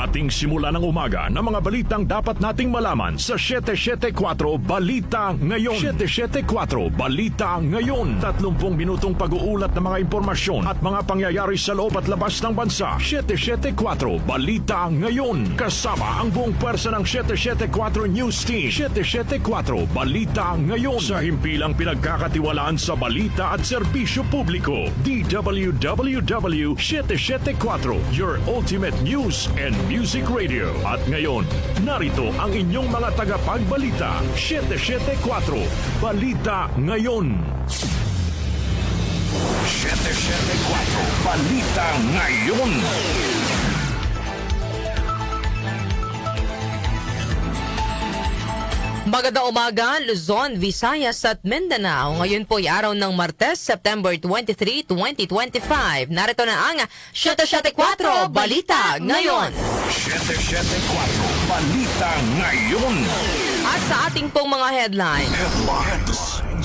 Ating simula ng umaga ng mga balitang dapat nating malaman sa 774 Balita Ngayon. 774 Balita Ngayon. 30 minutong pag-uulat ng mga impormasyon at mga pangyayari sa loob at labas ng bansa. 774 Balita Ngayon. Kasama ang buong pwersa ng 774 News Team. 774 Balita Ngayon. Sa himpilang pinagkakatiwalaan sa balita at serbisyo publiko. DWWW 774, your ultimate news and music radio. At ngayon, narito ang inyong mga tagapagbalita. 774 Balita Ngayon. 774 Balita Ngayon. Magandang umaga, Luzon, Visayas at Mindanao. Ngayon po ay araw ng Martes, September 23, 2025. Narito na ang 774 Balita Ngayon. 774 Balita Ngayon. At sa ating pong mga headline,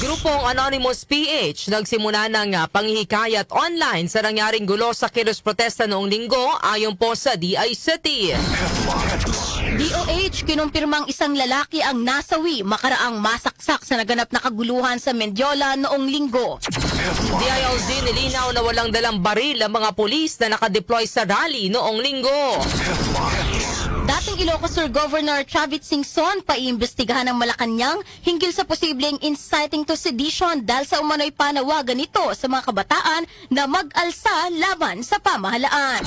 Grupong Anonymous PH nagsimula ng panghihikayat online sa nangyaring gulo sa kilos protesta noong linggo ayon po sa DICT. DOH kinumpirmang isang lalaki ang nasawi makaraang masaksak sa naganap na kaguluhan sa Mendiola noong linggo. DILG nilinaw na walang dalang baril ang mga pulis na nakadeploy sa rally noong linggo. Dating Ilocos Sur Governor Chavit Singson paiimbestigahan ng Malacanang hinggil sa posibleng inciting to sedition dahil sa umano'y panawagan nito sa mga kabataan na mag-alsa laban sa pamahalaan.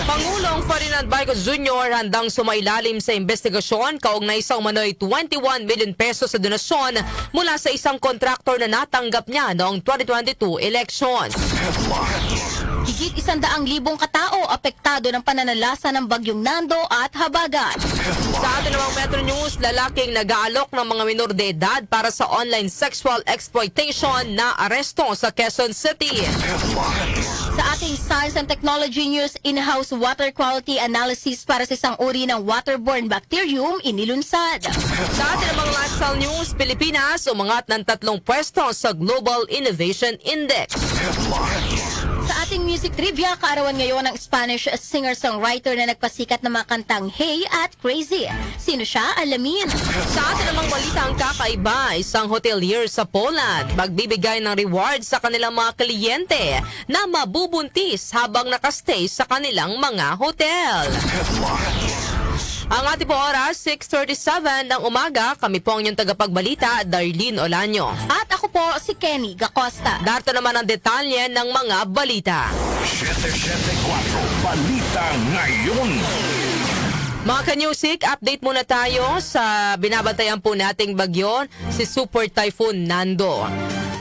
Pangulong Ferdinand Marcos Jr. handang sumailalim sa investigasyon kaugnay sa umano'y 21 million pesos sa donasyon mula sa isang kontraktor na natanggap niya noong 2022 elections. Higit 100,000 katao apektado ng pananalasa ng bagyong Nando at Habagat. Sa atin namang Metro News, lalaking nag-aalok ng mga minor de edad para sa online sexual exploitation na aresto sa Quezon City. Sa ating Science and Technology News, in-house water quality analysis para sa isang uri ng waterborne bacterium inilunsad. Sa atin namang Lifestyle News, Pilipinas umangat ng 3 pwesto sa Global Innovation Index. Sa ating music trivia, kaarawan ngayon ng Spanish singer-songwriter na nagpasikat ng mga kantang Hey at Crazy. Sino siya? Alamin. Sa atin namang balita ang kakaiba, isang hotelier sa Poland magbibigay ng reward sa kanilang mga kliyente na mabubuntis habang nakastay sa kanilang mga hotel. Ang ating po oras, 6:37 ng umaga. Kami po ang inyong tagapagbalita, Darlene Olanyo. At ako po si Kenny Gacosta. Darto naman ang detalye ng mga balita. 774 Balita Ngayon. Mga ka-music, update muna tayo sa binabantayan po nating bagyo, si Super Typhoon Nando.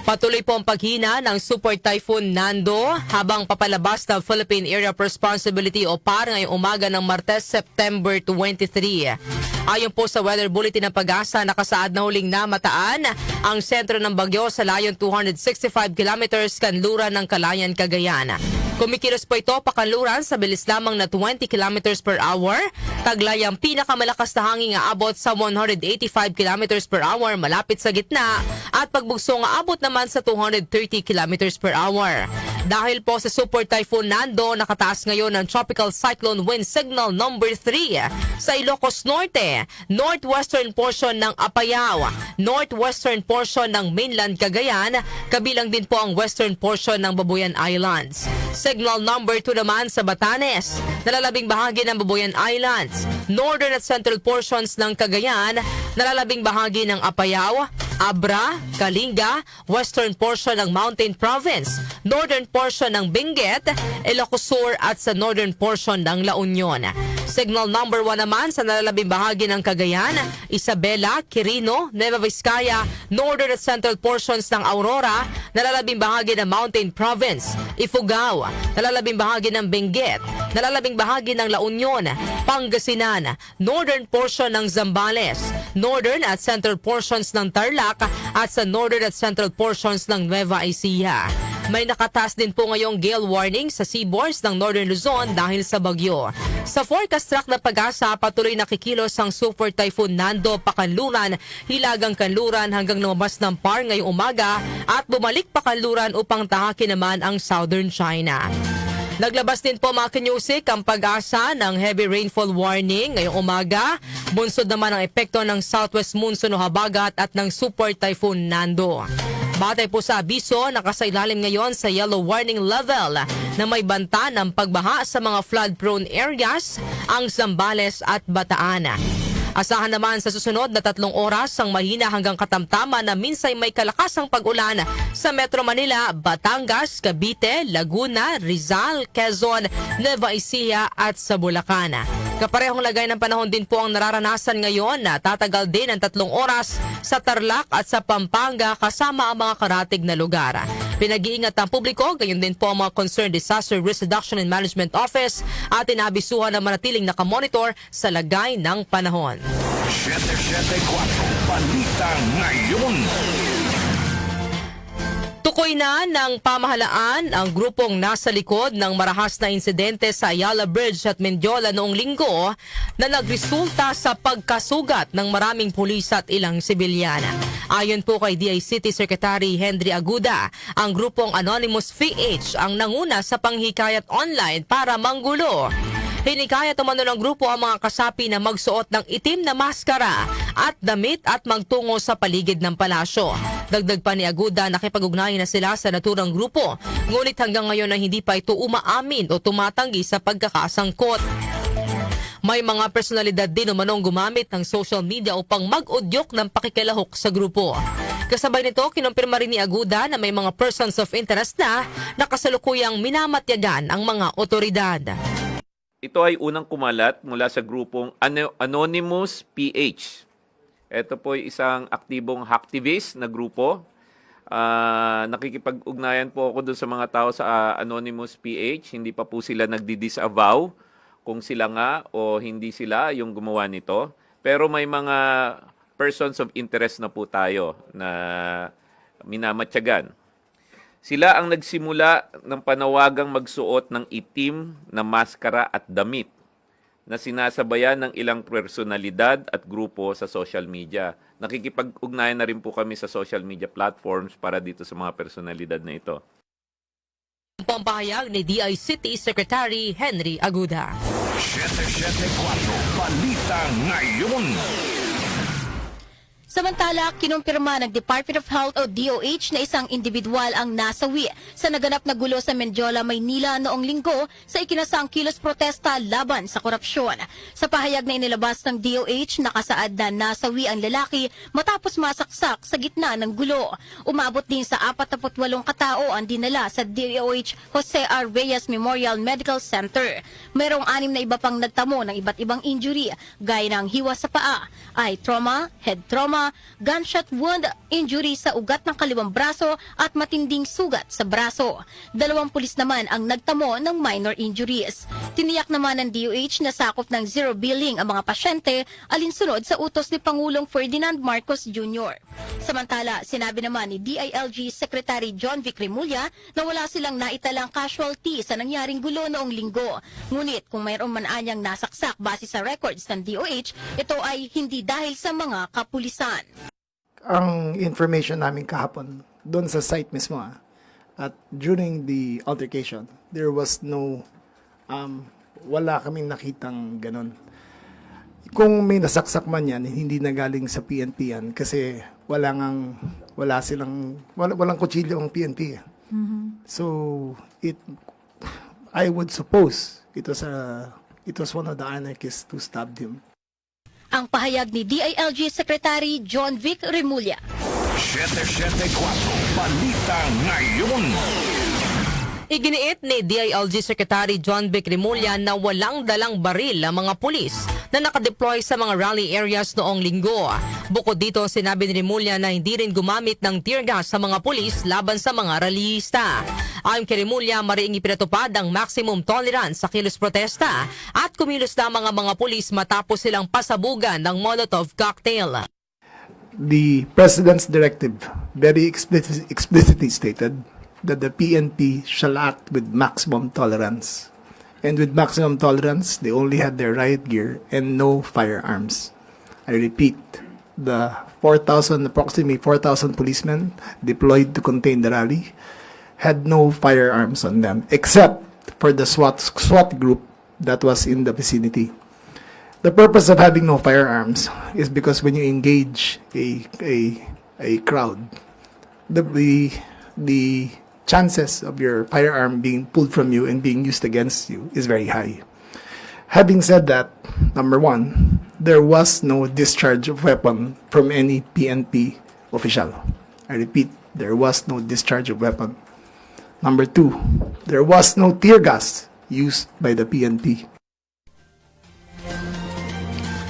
Patuloy po ang paghina ng Super Typhoon Nando habang papalabas ng Philippine Area of Responsibility o PAR ngayong umaga ng Martes, September 23. Ayon po sa Weather Bulletin ng Pag-asa, nakasaad na huling namataan ang sentro ng bagyo sa layon 265 kilometers kanluran ng Calayan, Cagayan. Kumikilos po ito pakanluran sa bilis lamang na 20 kilometers per hour. Taglay ang pinakamalakas na hangin aabot sa 185 kilometers per hour malapit sa gitna at pagbugsong aabot naman sa 230 kilometers per hour. Dahil po sa Super Typhoon Nando, nakataas ngayon ng Tropical Cyclone Wind Signal number 3 sa Ilocos Norte, northwestern portion ng Apayao, northwestern portion ng mainland Cagayan, kabilang din po ang western portion ng Babuyan Islands. Signal number 2 naman sa Batanes, nalalabing bahagi ng Babuyan Islands, northern at central portions ng Cagayan, nalalabing bahagi ng Apayao, Abra, Kalinga, western portion ng Mountain Province, northern portion ng Benguet, Ilocos Sur at sa northern portion ng La Union. Signal number 1 naman sa nalalabing bahagi ng Cagayan, Isabela, Quirino, Nueva Vizcaya, northern at central portions ng Aurora, nalalabing bahagi ng Mountain Province, Ifugao, nalalabing bahagi ng Benguet, nalalabing bahagi ng La Union, Pangasinan, northern portion ng Zambales, northern at central portions ng Tarlac at sa northern at central portions ng Nueva Ecija. May nakataas din po ngayong gale warning sa seaboards ng Northern Luzon dahil sa bagyo. Sa forecast track ng Pag-asa, patuloy nakikilos ang Super Typhoon Nando pakanluran, hilagang kanluran hanggang lumabas ng PAR ngayong umaga at bumalik pakanluran upang tahakin naman ang Southern China. Naglabas din po mga kanyusik ang pag-asa ng heavy rainfall warning ngayong umaga. Bunsod naman ang epekto ng southwest monsoon o habagat at ng super typhoon Nando. Batay po sa abiso, nakasailalim ngayon sa yellow warning level na may banta ng pagbaha sa mga flood-prone areas, ang Zambales at Bataan. Asahan naman sa susunod na 3 oras ang mahina hanggang katamtaman na minsay may kalakasang pag-ulan sa Metro Manila, Batangas, Cavite, Laguna, Rizal, Quezon, Nueva Ecija at sa Bulacan. Kaparehong lagay ng panahon din po ang nararanasan ngayon na tatagal din ng 3 oras sa Tarlac at sa Pampanga kasama ang mga karatig na lugar. Pinag-iingat ang publiko, gayon din po ang mga Concerned Disaster Risk Reduction and Management Office at inabisuhan na manatiling nakamonitor sa lagay ng panahon. 774 Balita Ngayon. Tukoy na ng pamahalaan ang grupong nasa likod ng marahas na insidente sa Ayala Bridge at Mendiola noong linggo na nagresulta sa pagkasugat ng maraming pulis at ilang sibilyana. Ayon po kay DICT Secretary Henry Aguda, ang grupong Anonymous PH ang nanguna sa panghikayat online para manggulo. Hinikayat umano ng grupo ang mga kasapi na magsuot ng itim na maskara at damit at magtungo sa paligid ng palasyo. Dagdag pa ni Aguda, nakipag-ugnayan na sila sa naturang grupo, ngunit hanggang ngayon ay hindi pa ito umaamin o tumatanggi sa pagkakasangkot. May mga personalidad din umanong gumamit ng social media upang mag-udyok ng pakikilahok sa grupo. Kasabay nito, kinumpirma rin ni Aguda na may mga persons of interest na nakasalukuyang minamatyagan ang mga otoridad. Ito ay unang kumalat mula sa grupong Anonymous PH. Ito po ay isang aktibong hacktivist na grupo. Nakikipag-ugnayan po ako doon sa mga tao sa Anonymous PH. Hindi pa po sila nagdi-disavow kung sila nga o hindi sila yung gumawa nito. Pero may mga persons of interest na po tayo na minamatyagan. Sila ang nagsimula ng panawagang magsuot ng itim na maskara at damit na sinasabayan ng ilang personalidad at grupo sa social media. Nakikipag-ugnayan na rin po kami sa social media platforms para dito sa mga personalidad na ito. Pampahayag ni DICT Secretary Henry Aguda. 774 Balita Ngayon. Samantala, kinumpirma ng Department of Health o DOH na isang individual ang nasawi sa naganap na gulo sa Mendiola, Maynila noong linggo sa ikinasang kilos protesta laban sa korupsyon. Sa pahayag na inilabas ng DOH, nakasaad na nasawi ang lalaki matapos masaksak sa gitna ng gulo. Umabot din sa 48 katao ang dinala sa DOH Jose R. Reyes Memorial Medical Center. Merong 6 na iba pang nagtamo ng iba't ibang injury, gaya ng hiwa sa paa, eye trauma, head trauma, gunshot wound, injury sa ugat ng kaliwang braso at matinding sugat sa braso. 2 pulis naman ang nagtamo ng minor injuries. Tiniyak naman ng DOH na sakop ng zero billing ang mga pasyente alinsunod sa utos ni Pangulong Ferdinand Marcos Jr. Samantala, sinabi naman ni DILG Secretary John Vic Remulla na wala silang naitalang casualty sa nangyaring gulo noong linggo. Ngunit kung mayroon man anyang nasaksak base sa records ng DOH, ito ay hindi dahil sa mga kapulisan. Ang information namin kahapon doon sa site mismo at during the altercation there was no wala kaming nakitang ganun. Kung may nasaksak man yan, hindi na galing sa PNP yan kasi walang kutsilyo ang PNP. So I would suppose it was one of the anarchists who stabbed him. Ang pahayag ni DILG Secretary John Vic Remulla. 774 Balita Ngayon. Iginiit ni DILG Secretary John Vic Remulla na walang dalang baril ang mga pulis na nakadeploy sa mga rally areas noong linggo. Bukod dito, sinabi ni Remulla na hindi rin gumamit ng tear gas sa mga pulis laban sa mga rallyista. Ayon kay Remulla, mariing ipinatupad ang maximum tolerance sa kilos protesta at kumilos lamang ang mga pulis matapos silang pasabugan ng Molotov cocktail. The President's directive very explicitly stated that the PNP shall act with maximum tolerance. And with maximum tolerance, they only had their riot gear and no firearms. I repeat, the approximately 4,000 policemen deployed to contain the rally had no firearms on them, except for the SWAT group that was in the vicinity. The purpose of having no firearms is because when you engage a crowd, the chances of your firearm being pulled from you and being used against you is very high. Having said that, number one, there was no discharge of weapon from any PNP official. I repeat, there was no discharge of weapon. Number two, there was no tear gas used by the PNP.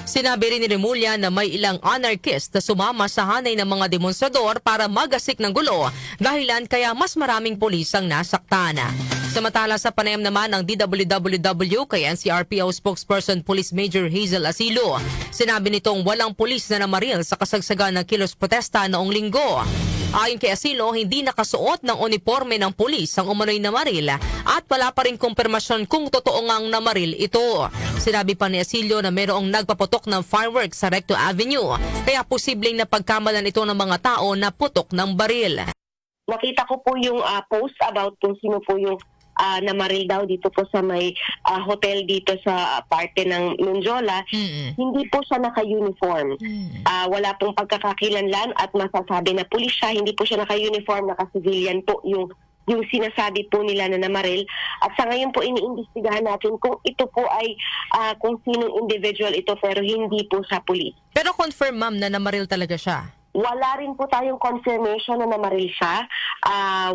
Sinabi rin ni Remulla na may ilang anarchist na sumama sa hanay ng mga demonstrador para magasik ng gulo, dahilan kaya mas maraming pulis ang nasaktan. Samantala sa panayam naman ng DWWW kay NCRPO spokesperson Police Major Hazel Asilo, sinabi nitong walang pulis na namaril sa kasagsagan ng kilos protesta noong linggo. Ayon kay Asilo, hindi nakasuot ng uniforme ng pulis ang umano'y namaril at wala pa rin kumpirmasyon kung totoo ngang namaril ito. Sinabi pa ni Asilo na mayroong nagpaputok ng fireworks sa Recto Avenue, kaya posibleng napagkamalan ito ng mga tao na putok ng baril. Nakita ko po yung post about kung sino po yung namaril daw dito po sa may hotel dito sa parte ng Menjola. Hindi po siya naka-uniform. Wala pong pagkakakilanlan at masasabi na pulis siya. Hindi po siya naka-uniform, naka-civilian po yung sinasabi po nila na namaril. At sa ngayon po iniimbestigahan natin kung ito po ay kung sinong individual ito pero hindi po sa pulis. Pero confirm ma'am na namaril talaga siya? Wala rin po tayong confirmation na namaril siya.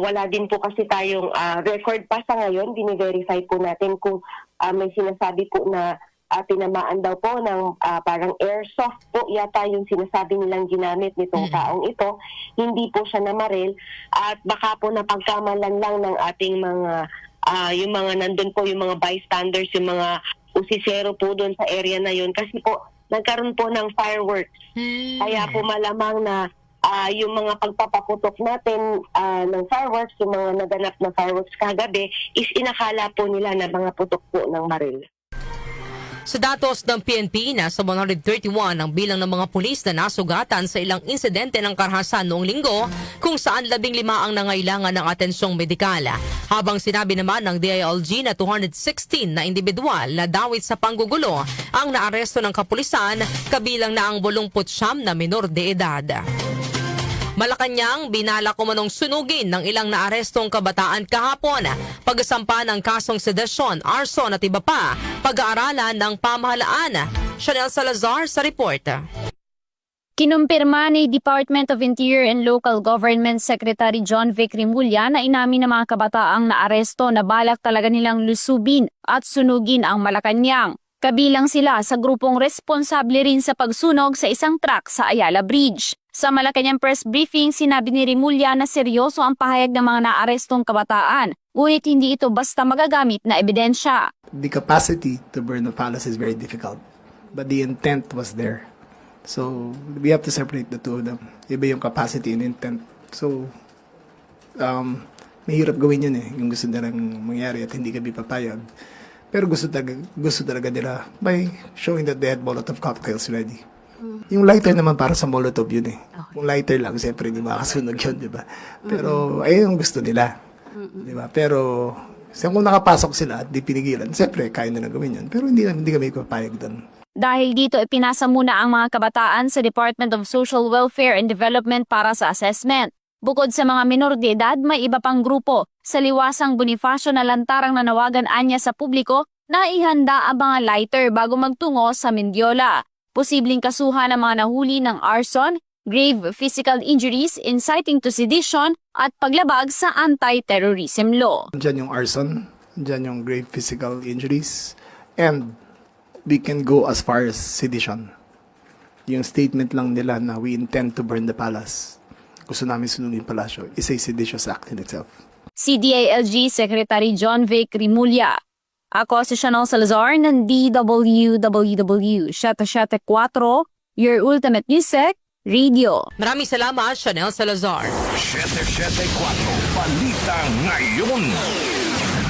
Wala din po kasi tayong record pa sa ngayon. Dine-verify po natin kung may sinasabi po na tinamaan daw po ng parang airsoft po yata yung sinasabi nilang ginamit nitong taong ito. Hindi po siya namaril at baka po napagkamalan lang ng ating mga yung mga nandun po, yung mga bystanders, yung mga usisero po doon sa area na yun. Kasi po nagkaroon po ng fireworks. Kaya po malamang na yung mga pagpapaputok natin ng fireworks, yung mga naganap na fireworks kagabi, is inakala po nila na mga putok po ng maril. Sa datos ng PNP, nasa 131 ang bilang ng mga pulis na nasugatan sa ilang insidente ng karahasan noong linggo, kung saan 15 ang nangailangan ng atensyong medikal. Habang sinabi naman ng DILG na 216 na individual na dawit sa panggugulo ang naaresto ng kapulisan, kabilang na ang 89 na menor de edad. Malacanang, binala ko manong sunugin ng ilang naarestong kabataan kahapon. Pagsampa ng kasong sedasyon, arson at iba pa, pag-aaralan ng pamahalaan. Chanel Salazar sa report. Kinumpirma ni Department of Interior and Local Government Secretary John Vic Remulla na inamin ng mga kabataang naaresto na balak talaga nilang lusubin at sunugin ang Malacanang. Kabilang sila sa grupong responsable rin sa pagsunog sa isang truck sa Ayala Bridge. Sa Malacanang press briefing, sinabi ni Remulla na seryoso ang pahayag ng mga naarestong kabataan, ngunit hindi ito basta magagamit na ebidensya. The capacity to burn the palace is very difficult, but the intent was there. So we have to separate the two of them. Iba yung capacity and intent. So mahirap gawin yun yung gusto nilang mangyari at hindi kami papayag. Pero gusto talaga nila by showing that they had Molotov cocktails ready. Yung lighter naman para sa Molotov yun Kung lighter lang, siyempre hindi makasunog yun, di ba? Pero ayun yung gusto nila. Di ba? Pero kung nakapasok sila at di pinigilan, siyempre kaya na gawin yun. Pero hindi kami papayag doon. Dahil dito, ipinasa muna ang mga kabataan sa Department of Social Welfare and Development para sa assessment. Bukod sa mga menor de edad, may iba pang grupo. Sa Liwasang Bonifacio na lantarang nanawagan anya sa publiko na ihanda ang mga lighter bago magtungo sa Mendiola. Posibleng kasuhan ng mga nahuli ng arson, grave physical injuries, inciting to sedition at paglabag sa anti-terrorism law. Diyan yung arson, diyan yung grave physical injuries, and we can go as far as sedition. Yung statement lang nila na we intend to burn the palace, gusto namin sunugin palasyo, is a seditious act in itself. CDILG Secretary John Vic Remulla. Ako si Chanel Salazar ng DWWW 774, your ultimate music radio. Maraming salamat, Chanel Salazar. 774 Balita Ngayon.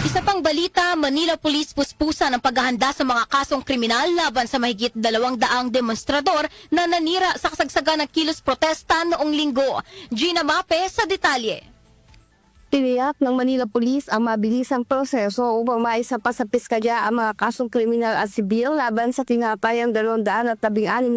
Isa pang balita, Manila Police puspusa ng paghahanda sa mga kasong kriminal laban sa mahigit 200 demonstrador na nanira sa kasagsagan ng kilos protesta noong linggo. Gina Mape sa detalye. Tiniyak ng Manila Police ang mabilisang proseso upang maisampa sa piskalya ang mga kasong kriminal at sibil laban sa tinatayang 216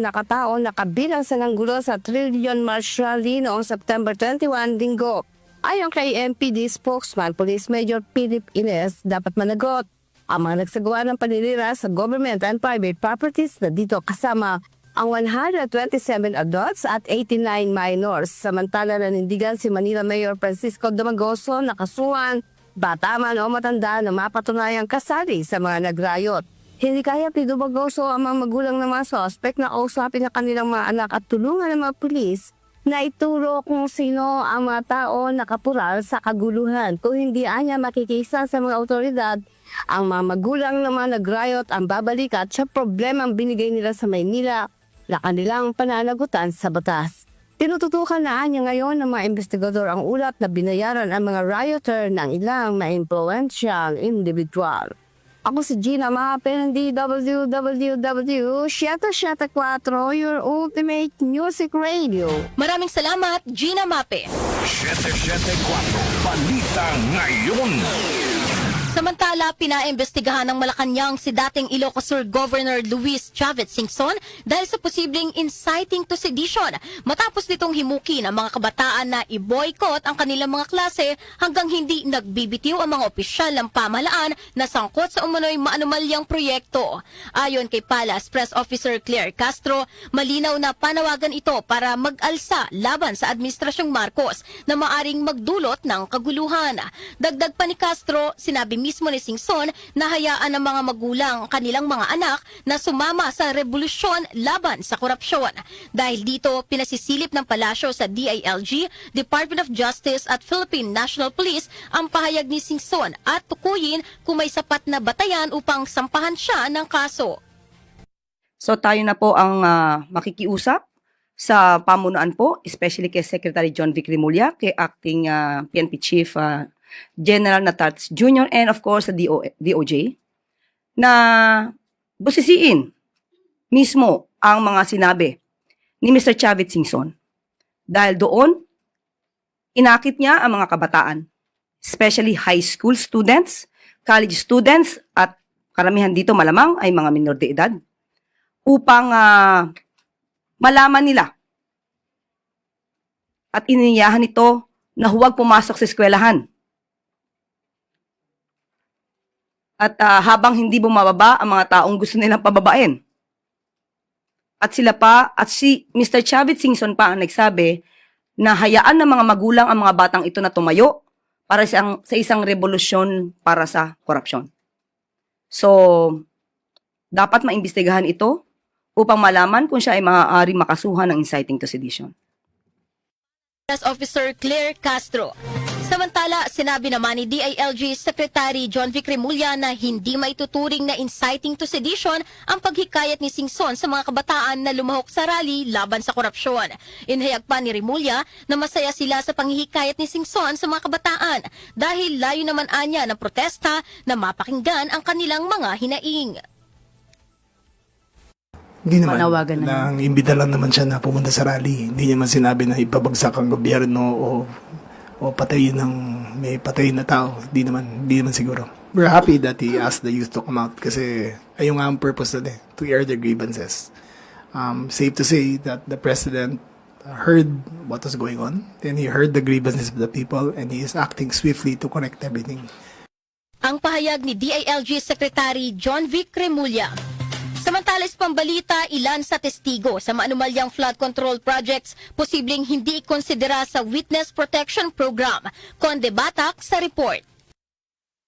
na katao na kabilang sa nanggulo sa Trillion March Rally noong September 21, Linggo. Ayon kay MPD spokesman Police Major Philip Ines, dapat managot ang mga nagsagawa ng paninira sa government and private properties na dito kasama ang 127 adults at 89 minors. Samantala nanindigan si Manila Mayor Francisco Domagoso na kasuhan, bata man o matanda na mapatunayang kasali sa mga nagrayot. Hindi kaya ni Domagoso ang mga magulang ng mga suspect na kausapin na kanilang mga anak at tulungan ng mga pulis na ituro kung sino ang mga tao na kapural sa kaguluhan. Kung hindi anya makikisa sa mga otoridad, ang mga magulang ng mga nagrayot ang babalikat sa problemang binigay nila sa Maynila na kanilang pananagutan sa batas. Tinututukan na niya ngayon ng mga investigador ang ulat na binayaran ang mga rioter ng ilang ma-influensyang individual. Ako si Gina Mape ng DWWW 774, your ultimate music radio. Maraming salamat, Gina Mape. 774 Balita Ngayon. Samantala, pinaimbestigahan ng Malacanang si dating Ilocos Sur Governor Luis Chavez Singson dahil sa posibleng inciting to sedition matapos nitong himukin ang mga kabataan na i-boycott ang kanilang mga klase hanggang hindi nagbibitiw ang mga opisyal ng pamahalaan na sangkot sa umano'y maanumalyang proyekto. Ayon kay Palace Press Officer Claire Castro, malinaw na panawagan ito para mag-alsa laban sa Administrasyong Marcos na maaring magdulot ng kaguluhan. Dagdag pa ni Castro, sinabi mismo ni Singson na hayaan ng mga magulang ang kanilang mga anak na sumama sa revolusyon laban sa korupsyon. Dahil dito, pinasisilip ng palasyo sa DILG, Department of Justice at Philippine National Police ang pahayag ni Singson at tukuyin kung may sapat na batayan upang sampahan siya ng kaso. So tayo na po ang makikiusap sa pamunuan po, especially kay Secretary John Vic Rimulya, kay Acting PNP Chief General Natarts Jr. and of course the DOJ na busisiin mismo ang mga sinabi ni Mr. Chavez Singson. Dahil doon, inakit niya ang mga kabataan, especially high school students, college students, at karamihan dito malamang ay mga minor de edad, upang malaman nila at iniyahan ito na huwag pumasok sa eskwelahan. At habang hindi bumababa ang mga taong gusto nilang pababain. At sila pa, at si Mr. Chavez Singson pa ang nagsabi na hayaan ng mga magulang ang mga batang ito na tumayo para sa isang revolusyon para sa korupsyon. So, dapat maimbestigahan ito upang malaman kung siya ay maaari makasuhan ng inciting to sedition. Press Officer Claire Castro. Samantala, sinabi naman ni DILG Secretary John Vic Rimulya na hindi maituturing na inciting to sedition ang paghikayat ni Singson sa mga kabataan na lumahok sa rally laban sa korupsyon. Inhayag pa ni Rimulya na masaya sila sa panghihikayat ni Singson sa mga kabataan dahil layo naman anya ng protesta na mapakinggan ang kanilang mga hinaing. Hindi naman. Manawagan na Nang imbita lang naman siya na pumunta sa rally. Hindi niya man sinabi na ipabagsak ang gobyerno o patayin ng may patayin na tao. Hindi naman siguro. We're happy that he asked the youth to come out kasi ayun nga ang purpose na to air their grievances. Safe to say that the president heard what was going on, then he heard the grievances of the people, and he is acting swiftly to correct everything. Ang pahayag ni DILG Secretary John Vic Rimulya. Samantala sa pambalita, ilan sa testigo sa maanumalyang flood control projects posibleng hindi ikonsidera sa Witness Protection Program. Conde Batak sa report.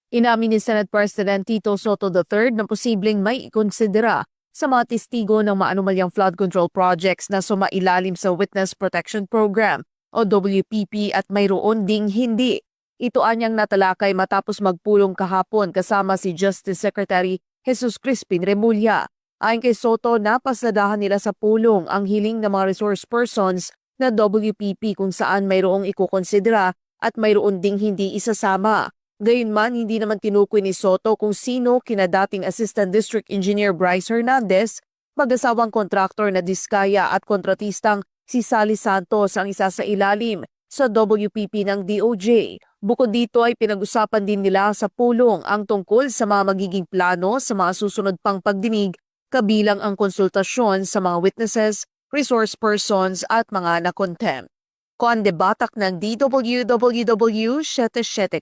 Inamin ni Senate President Tito Soto III na posibleng may ikonsidera sa mga testigo ng maanumalyang flood control projects na sumailalim sa Witness Protection Program o WPP at mayroon ding hindi. Ito anyang natalakay matapos magpulong kahapon kasama si Justice Secretary Jesus Crispin Remulla. Ayon kay Soto, napasadahan nila sa pulong ang hiling ng mga resource persons na WPP kung saan mayroong ikukonsidera at mayroon ding hindi isasama. Gayunman, hindi naman tinukoy ni Soto kung sino kina dating Assistant District Engineer Bryce Hernandez, mag-asawang kontraktor na Diskaya at kontratistang si Sally Santos ang isa sa ilalim sa WPP ng DOJ. Bukod dito ay pinag-usapan din nila sa pulong ang tungkol sa mga magiging plano sa mga susunod pang pagdinig, kabilang ang konsultasyon sa mga witnesses, resource persons at mga na-contempt. Conde Batak ng DWWW 774,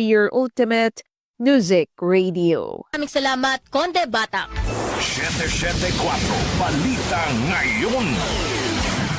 your ultimate music radio. Maraming salamat, Conde Batak. 774 Balita Ngayon.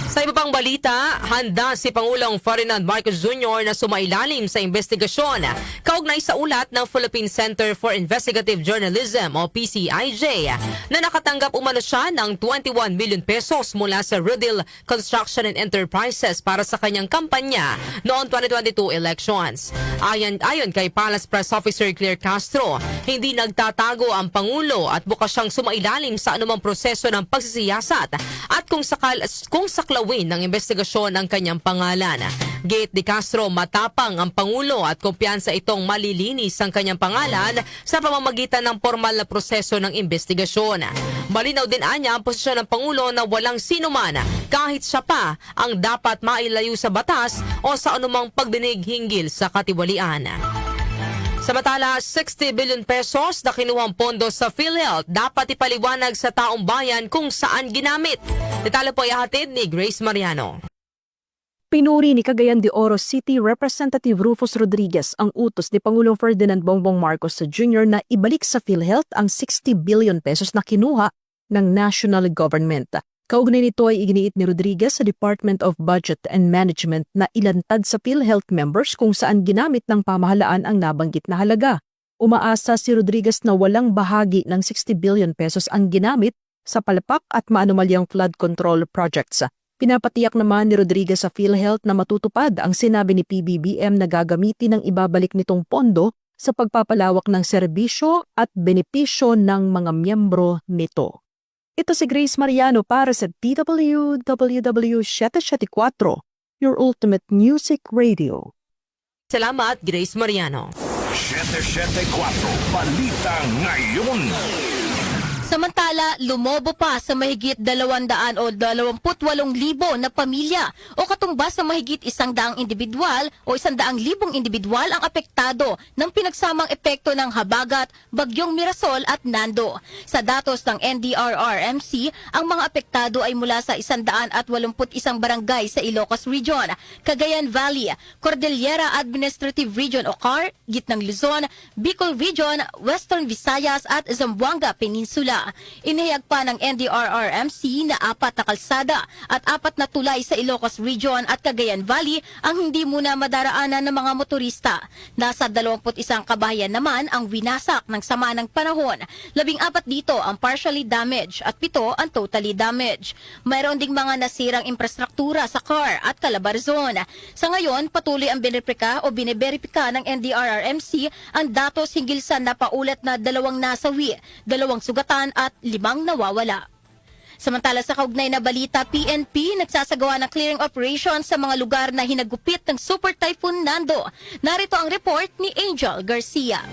Sa iba pang balita, handa si Pangulong Ferdinand Marcos Jr. na sumailalim sa investigasyon kaugnay sa ulat ng Philippine Center for Investigative Journalism o PCIJ na nakatanggap umano siya ng 21 million pesos mula sa Rudil Construction and Enterprises para sa kanyang kampanya noong 2022 elections. Ayon kay Palace Press Officer Claire Castro, hindi nagtatago ang Pangulo at bukas siyang sumailalim sa anumang proseso ng pagsisiyasat at kung saklawin ng investigasyon ang kanyang pangalan. Gate de Castro, matapang ang Pangulo at kumpiyansa itong malilinis ang kanyang pangalan sa pamamagitan ng formal na proseso ng investigasyon. Malinaw din anya ang posisyon ng Pangulo na walang sinuman, kahit siya pa, ang dapat mailayo sa batas o sa anumang pagdinig hinggil sa katiwalian. Samantala, 60 billion pesos na kinuhang pondo sa PhilHealth dapat ipaliwanag sa taong bayan kung saan ginamit. Detalye po ay hatid ni Grace Mariano. Pinuri ni Cagayan de Oro City Representative Rufus Rodriguez ang utos ni Pangulong Ferdinand Bongbong Marcos Jr. na ibalik sa PhilHealth ang 60 billion pesos na kinuha ng national government. Kaugnay nito ay iginiit ni Rodriguez sa Department of Budget and Management na ilantad sa PhilHealth members kung saan ginamit ng pamahalaan ang nabanggit na halaga. Umaasa si Rodriguez na walang bahagi ng 60 billion pesos ang ginamit sa palpak at maanumalyang flood control projects. Pinapatiyak naman ni Rodriguez sa PhilHealth na matutupad ang sinabi ni PBBM na gagamitin ng ibabalik nitong pondo sa pagpapalawak ng serbisyo at benepisyo ng mga miyembro nito. Ito si Grace Mariano para sa DWWW 774, your ultimate music radio. Salamat, Grace Mariano. 774 Balita Ngayon. Samantala, lumobo pa sa mahigit 200 o 28,000 na pamilya o katumbas sa mahigit 100 individual o 100,000 individual ang apektado ng pinagsamang epekto ng habagat, bagyong Mirasol at Nando. Sa datos ng NDRRMC, ang mga apektado ay mula sa 181 barangay sa Ilocos Region, Cagayan Valley, Cordillera Administrative Region o CAR, Gitnang Luzon, Bicol Region, Western Visayas at Zamboanga Peninsula. Inihayag pa ng NDRRMC na 4 na kalsada at 4 na tulay sa Ilocos Region at Cagayan Valley ang hindi muna madaraanan ng mga motorista. Nasa 21 kabahayan naman ang winasak ng sama ng panahon. 14 dito ang partially damaged at 7 ang totally damaged. Mayroon ding mga nasirang infrastruktura sa CAR at Calabarzon. Sa ngayon, patuloy ang biniberipika ng NDRRMC ang datos hinggil sa napaulat na 2 nasawi, 2 sugatan at 5 nawawala. Samantala sa kaugnay na balita, PNP nagsasagawa ng clearing operation sa mga lugar na hinagupit ng Super Typhoon Nando. Narito ang report ni Angel Garcia.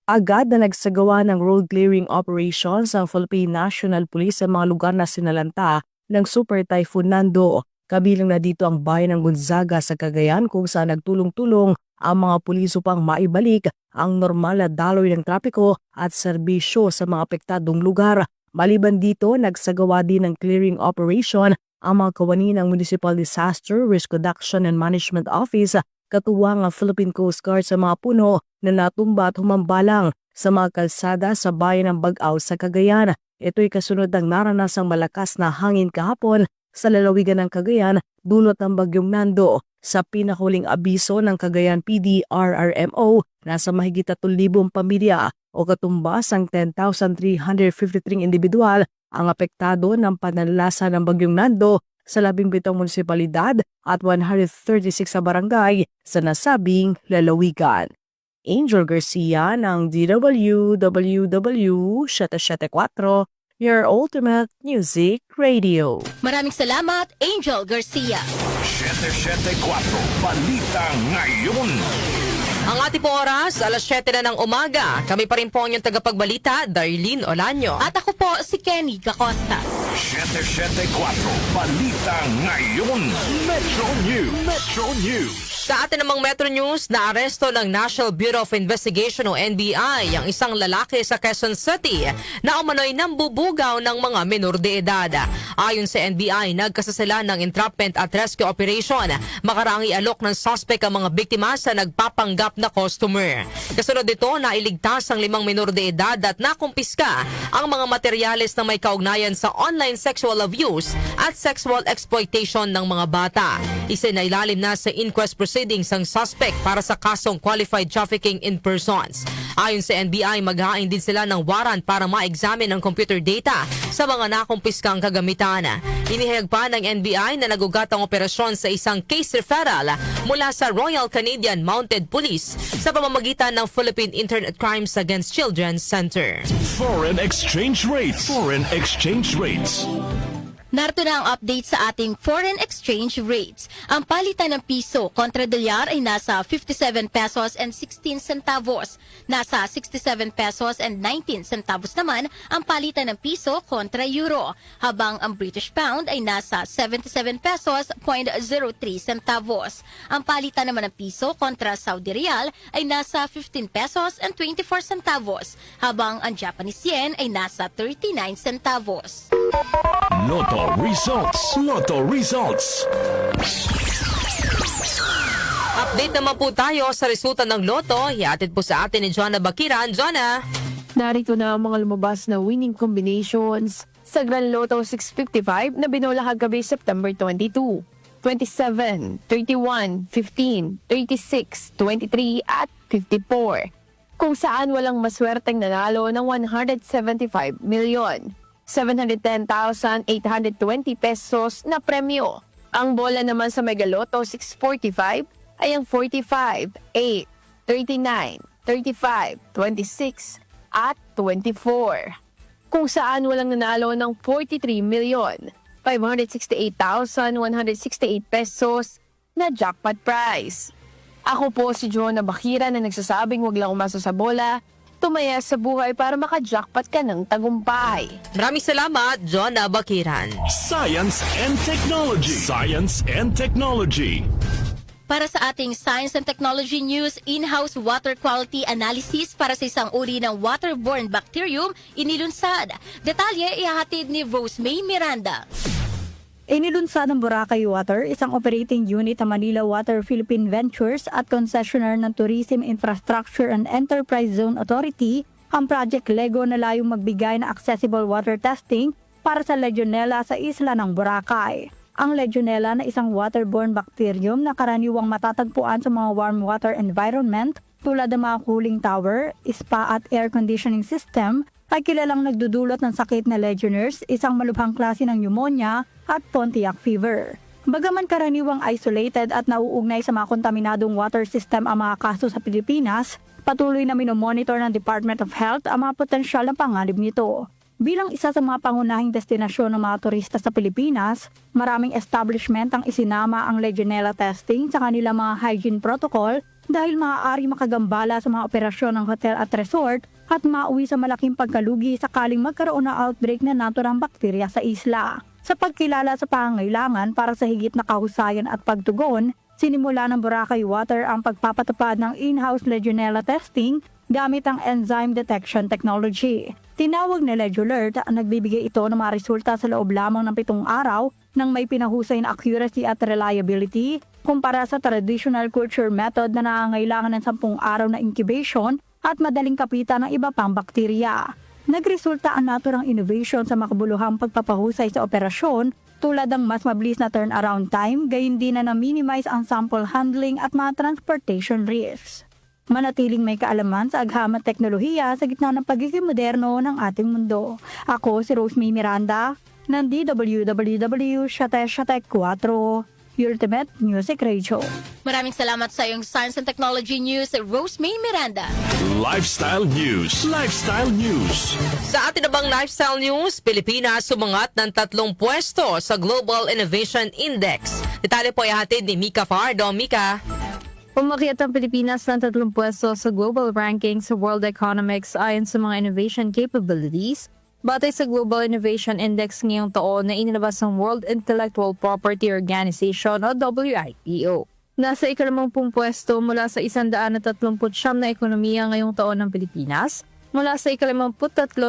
Agad na nagsagawa ng road clearing operations ang Philippine National Police sa mga lugar na sinalanta ng Super Typhoon Nando. Kabilang na dito ang bayan ng Gonzaga sa Cagayan kung saan nagtulong-tulong ang mga pulis upang maibalik ang normal na daloy ng trapiko at serbisyo sa mga apektadong lugar. Maliban dito, nagsagawa din ng clearing operation ang mga kawani ng Municipal Disaster Risk Reduction and Management Office, katuwang ang Philippine Coast Guard sa mga puno na natumba at humambalang sa mga kalsada sa bayan ng Bagaw sa Cagayan. Ito'y kasunod ng naranasang malakas na hangin kahapon sa lalawigan ng Cagayan dulot ng bagyong Nando. Sa pinahuling abiso ng Cagayan PD RRMO, nasa mahigit 3,000 pamilya o katumbas ang 10,353 individual ang apektado ng pananalasa ng bagyong Nando sa 17 munisipalidad at 136 sa barangay sa nasabing lalawigan. Angel Garcia ng DWWW 774, your ultimate music radio. Maraming salamat, Angel Garcia. 774 Balita Ngayon. Ang ating po oras, alas 7 na ng umaga. Kami pa rin po ang inyong tagapagbalita, Darlene Olanyo. At ako po si Kenny Gacosta. 774 Balita Ngayon. Metro News. Metro News. Sa atin namang Metro News, naaresto ng National Bureau of Investigation o NBI ang isang lalaki sa Quezon City na umano'y nambubugaw ng mga menor de edad. Ayon sa NBI, nagkasasala ng entrapment at rescue operation. Makaraang ialok ng suspect ang mga biktima sa nagpapanggap na customer. Kasunod dito, nailigtas ang 5 menor de edad at nakumpiska ang mga materyales na may kaugnayan sa online sexual abuse at sexual exploitation ng mga bata. Isinailalim na sa inquest proceedings ang suspect para sa kasong qualified trafficking in persons. Ayon sa NBI, maghain din sila ng warrant para ma-examine ang computer data sa mga nakumpiskang kagamitan. Inihayag pa ng NBI na nagugat ang operasyon sa isang case referral mula sa Royal Canadian Mounted Police sa pamamagitan ng Philippine Internet Crimes Against Children Center. Foreign exchange rates. Foreign exchange rates. Narito na ang update sa ating foreign exchange rates. Ang palitan ng piso kontra dolyar ay nasa 57 pesos and 16 centavos. Nasa 67 pesos and 19 centavos naman ang palitan ng piso kontra euro. Habang ang British pound ay nasa 77 pesos .03 centavos. Ang palitan naman ng piso kontra Saudi Riyal ay nasa 15 pesos and 24 centavos. Habang ang Japanese yen ay nasa 39 centavos. Lotto results. Lotto results. Update naman po tayo sa resulta ng Lotto. Ihatid po sa atin ni Jonna Bakiran. Jonna! Narito na ang mga lumabas na winning combinations sa Grand Lotto 655 na binola kagabi September 22, 27, 31, 15, 36, 23 at 54. Kung saan walang maswerteng nanalo ng 175 million. 710,820 pesos na premyo. Ang bola naman sa Mega Lotto 645 ay ang 45, 8, 39, 35, 26 at 24. Kung saan walang nanalo ng 43,568,168 pesos na jackpot prize. Ako po si Jonna Bakira na nagsasabing wag lang umasa sa bola, tumaya sa buhay para maka-jackpot ka ng tagumpay. Maraming salamat, Jonna Bakiran. Science and technology. Science and technology. Para sa ating Science and Technology News, in-house water quality analysis para sa isang uri ng waterborne bacterium inilunsad. Detalye ihahatid ni Rosemay Miranda. Inilunsad ng Boracay Water, isang operating unit ng Manila Water Philippine Ventures at concessionaire ng Tourism Infrastructure and Enterprise Zone Authority, ang Project Lego na layong magbigay ng accessible water testing para sa Legionella sa isla ng Boracay. Ang Legionella na isang waterborne bacterium na karaniwang matatagpuan sa mga warm water environment tulad ng mga cooling tower, spa at air conditioning system, ay kilalang nagdudulot ng sakit na Legionnaires, isang malubhang klase ng pneumonia at Pontiac fever. Bagaman karaniwang isolated at nauugnay sa mga kontaminadong water system ang mga kaso sa Pilipinas, patuloy na minomonitor ng Department of Health ang mga potensyal na panganib nito. Bilang isa sa mga pangunahing destinasyon ng mga turista sa Pilipinas, maraming establishment ang isinama ang Legionella testing sa kanilang mga hygiene protocol dahil maaari makagambala sa mga operasyon ng hotel at resort at mauwi sa malaking pagkalugi sakaling magkaroon ng outbreak na naturang bakterya sa isla. Sa pagkilala sa pangangailangan para sa higit na kahusayan at pagtugon, sinimula ng Boracay Water ang pagpapatupad ng in-house Legionella testing gamit ang enzyme detection technology. Tinawag na LegioAlert ang nagbibigay ito ng mga resulta sa loob lamang ng 7 araw nang may pinahusay na accuracy at reliability kumpara sa traditional culture method na nangangailangan ng 10 araw na incubation at madaling kapitan ng iba pang bakterya. Nagresulta ang naturang innovation sa makabuluhang pagpapahusay sa operasyon tulad ng mas mabilis na turnaround time, gayon din na na-minimize ang sample handling at mga transportation risks. Manatiling may kaalaman sa agham at teknolohiya sa gitna ng pagiging moderno ng ating mundo. Ako si Rosemay Miranda ng DWWW 774 Ultimate Music Radio. Maraming salamat sa iyong Science and Technology News, Rosemay Miranda. Lifestyle News. Lifestyle News. Sa atin nabang Lifestyle News, Pilipinas sumangat ng 3 pwesto sa Global Innovation Index. Detalye po ihatid ni Mika Fardo. Mika. Umakyat ang Pilipinas ng 3 pwesto sa global ranking sa World Economics ayon sa mga innovation capabilities, batay sa Global Innovation Index ngayong taon na inilabas ng World Intellectual Property Organization o WIPO. Nasa 50 pwesto mula sa 139 na ekonomiya ngayong taon ng Pilipinas, mula sa 53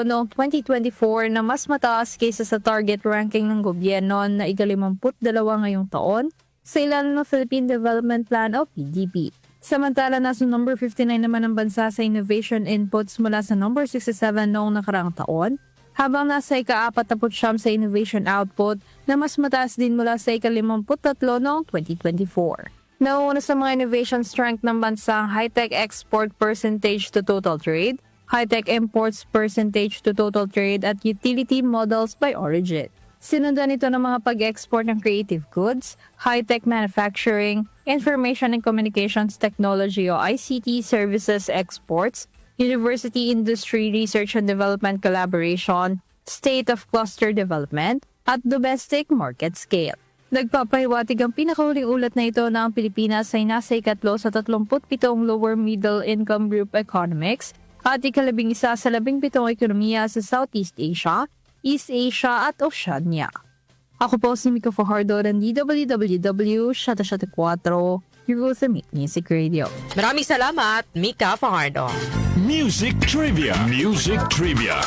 noong 2024 na mas mataas kaysa sa target ranking ng gobyerno na 52 ngayong taon, sa ilalim ng Philippine Development Plan o PDP. Samantala, nasa number 59 naman ang bansa sa innovation inputs mula sa number 67 noong nakaraang taon, habang nasa ika-49 sa innovation output na mas mataas din mula sa ika-53 noong 2024. Nauna sa mga innovation strength ng bansa ang high-tech export percentage to total trade, high-tech imports percentage to total trade at utility models by origin. Sinundan ito ng mga pag-export ng creative goods, high-tech manufacturing, information and communications technology o ICT services exports, university industry research and development collaboration, state of cluster development, at domestic market scale. Nagpapahiwatig ang pinakahuling ulat na ito na ang Pilipinas ay nasa ikatlo sa 37 lower middle income group economics at ika-11 sa 17 ekonomiya sa Southeast Asia, East Asia at Oceania. Ako po si Mika Fajardo ng DWWW 774, your Ultimate Music Radio. Maraming salamat, Mika Fajardo. Music Trivia. Music Trivia.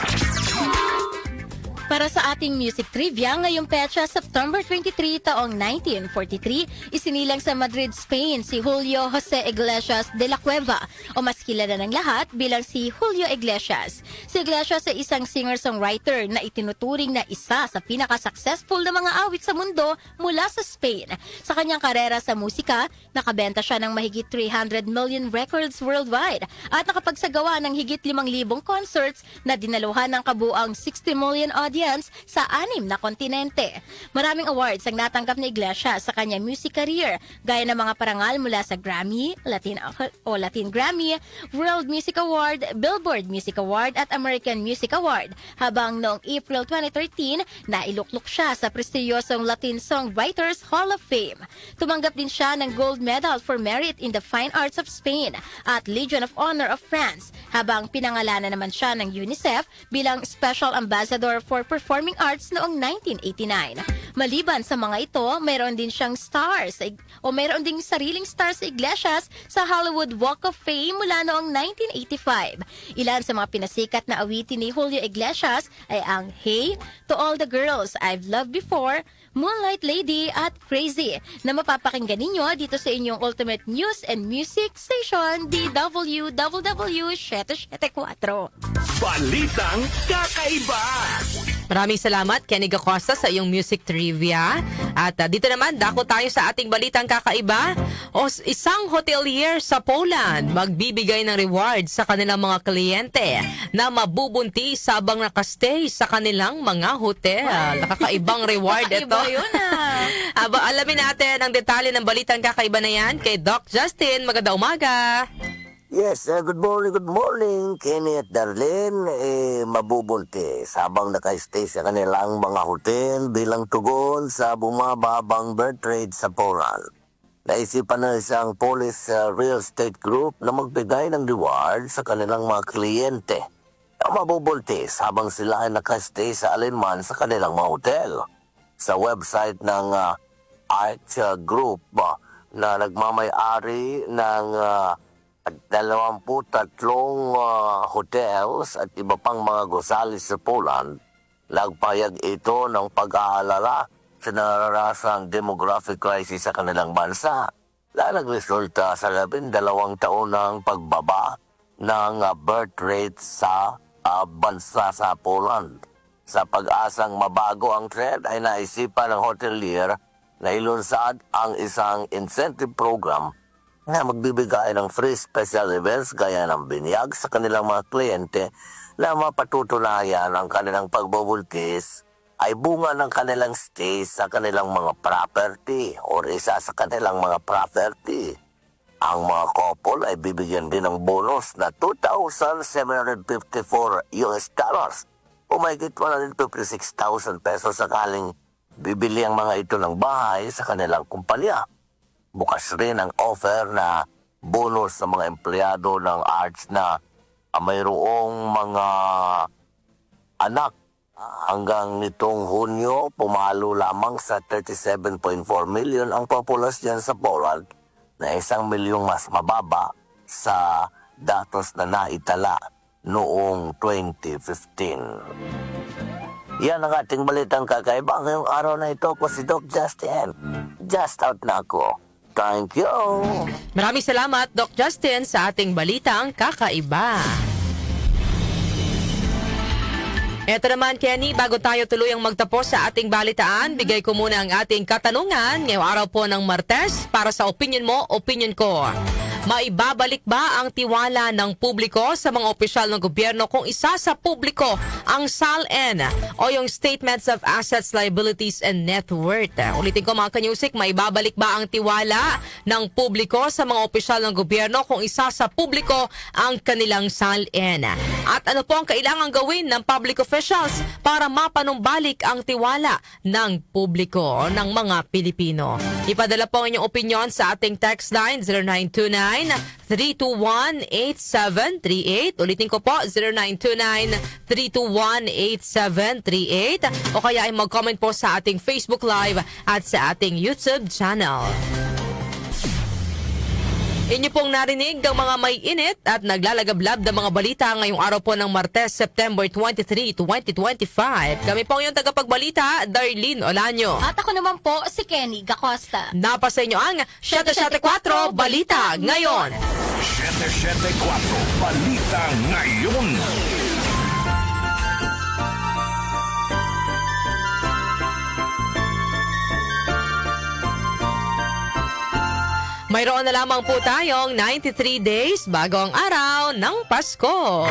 Para sa ating music trivia, ngayong petsa, September 23 taong 1943, isinilang sa Madrid, Spain si Julio Jose Iglesias de la Cueva o mas kilala ng lahat bilang si Julio Iglesias. Si Iglesias ay isang singer-songwriter na itinuturing na isa sa pinaka-successful na mga awit sa mundo mula sa Spain. Sa kanyang karera sa musika, nakabenta siya ng mahigit 300 million records worldwide at nakapagsagawa ng higit 5,000 concerts na dinaluhan ng kabuang 60 million audience sa 6 na kontinente. Maraming awards ang natanggap ni Iglesias sa kanyang music career, gaya ng mga parangal mula sa Grammy, Latin Grammy, World Music Award, Billboard Music Award at American Music Award. Habang noong April 2013, nailuklok siya sa prestiyosong Latin Songwriters Hall of Fame. Tumanggap din siya ng Gold Medal for Merit in the Fine Arts of Spain at Legion of Honor of France, habang pinangalanan naman siya ng UNICEF bilang Special Ambassador for Performing Arts noong 1989. Maliban sa mga ito, mayroon din siyang mayroon ding sariling stars sa Iglesias sa Hollywood Walk of Fame mula noong 1985. Ilan sa mga pinasikat na awitin ni Julio Iglesias ay ang Hey, To All the Girls I've Loved Before, Moonlight Lady at Crazy, na mapapakinggan ninyo dito sa inyong Ultimate News and Music Station, DWWW 774. Balitang Kakaiba. Maraming salamat, Kenny Acosta, sa iyong music trivia. At dito naman, dako tayo sa ating balitang kakaiba. Isang hotelier sa Poland magbibigay ng reward sa kanilang mga kliyente na mabubuntis habang nakastay sa kanilang mga hotel. Nakakaibang reward ito. Iba yun Alamin natin ang detalye ng balitang kakaiba na yan kay Doc Justin. Magandang umaga. Yes, good morning, Kenny at Darlene. Mabubuntis habang naka-stay sa kanilang mga hotel bilang tugon sa bumababang birth rate sa Poland. Naisipan ng isang Polish real estate group na magbigay ng reward sa kanilang mga kliyente na mabubuntis habang sila ay naka-stay sa alinman sa kanilang mga hotel. Sa website ng Arch Group na nagmamay-ari ng 23 hotels at iba pang mga gusali sa Poland, nagpayag ito ng pag-aalala sa nararasang demographic crisis sa kanilang bansa na nagresulta sa 12 taon ng pagbaba ng birth rate sa bansa sa Poland. Sa pag-asang mabago ang trend ay naisipan ng hotelier na ilunsad ang isang incentive program na magbibigay ng free special events gaya ng binyag sa kanilang mga kliyente na mapatutunayan ang kanilang pagbubuntis ay bunga ng kanilang stay sa kanilang mga property o isa sa kanilang mga property. Ang mga couple ay bibigyan din ng bonus na $2,754 o mahigit 156,000 pesos sakaling bibili ang mga ito ng bahay sa kanilang kumpanya. Bukas rin ang offer na bonus sa mga empleyado ng arts na mayroong mga anak. Hanggang nitong Hunyo, pumalo lamang sa 37.4 million ang populasyon sa Poland na 1 milyong mas mababa sa datos na naitala noong 2015. Yan ang ating balitang kakaiba ngayong araw na ito ko si Doc Justin. Just out na ako. Thank you. Maraming salamat, Doc Justin, sa ating balitang kakaiba. Eto naman, Kenny, bago tayo tuluyang magtapos sa ating balitaan, bigay ko muna ang ating katanungan ngayong araw po ng Martes para sa opinion mo, opinion ko. Maibabalik ba ang tiwala ng publiko sa mga opisyal ng gobyerno kung isa sa publiko ang SALN o yung Statements of Assets, Liabilities and Net Worth? Ulitin ko mga kanyusik, maibabalik ba ang tiwala ng publiko sa mga opisyal ng gobyerno kung isa sa publiko ang kanilang SALN? At ano po ang kailangan gawin ng public officials para mapanumbalik ang tiwala ng publiko o ng mga Pilipino? Ipadala po ang inyong opinion sa ating text line 0929-321-8738. Ulitin ko po, 0929-321-8738. O kaya ay mag-comment po sa ating Facebook Live at sa ating YouTube channel. Inyo pong narinig ang mga may init at naglalagablab ng mga balita ngayong araw po ng Martes, September 23, 2025. Kami po yung tagapagbalita, Darlene Olanyo. At ako naman po si Kenny Gacosta. Napasa inyo ang 774 Balita Ngayon. 774 Balita Ngayon. Mayroon na lamang po tayong 93 days bago ang araw ng Pasko.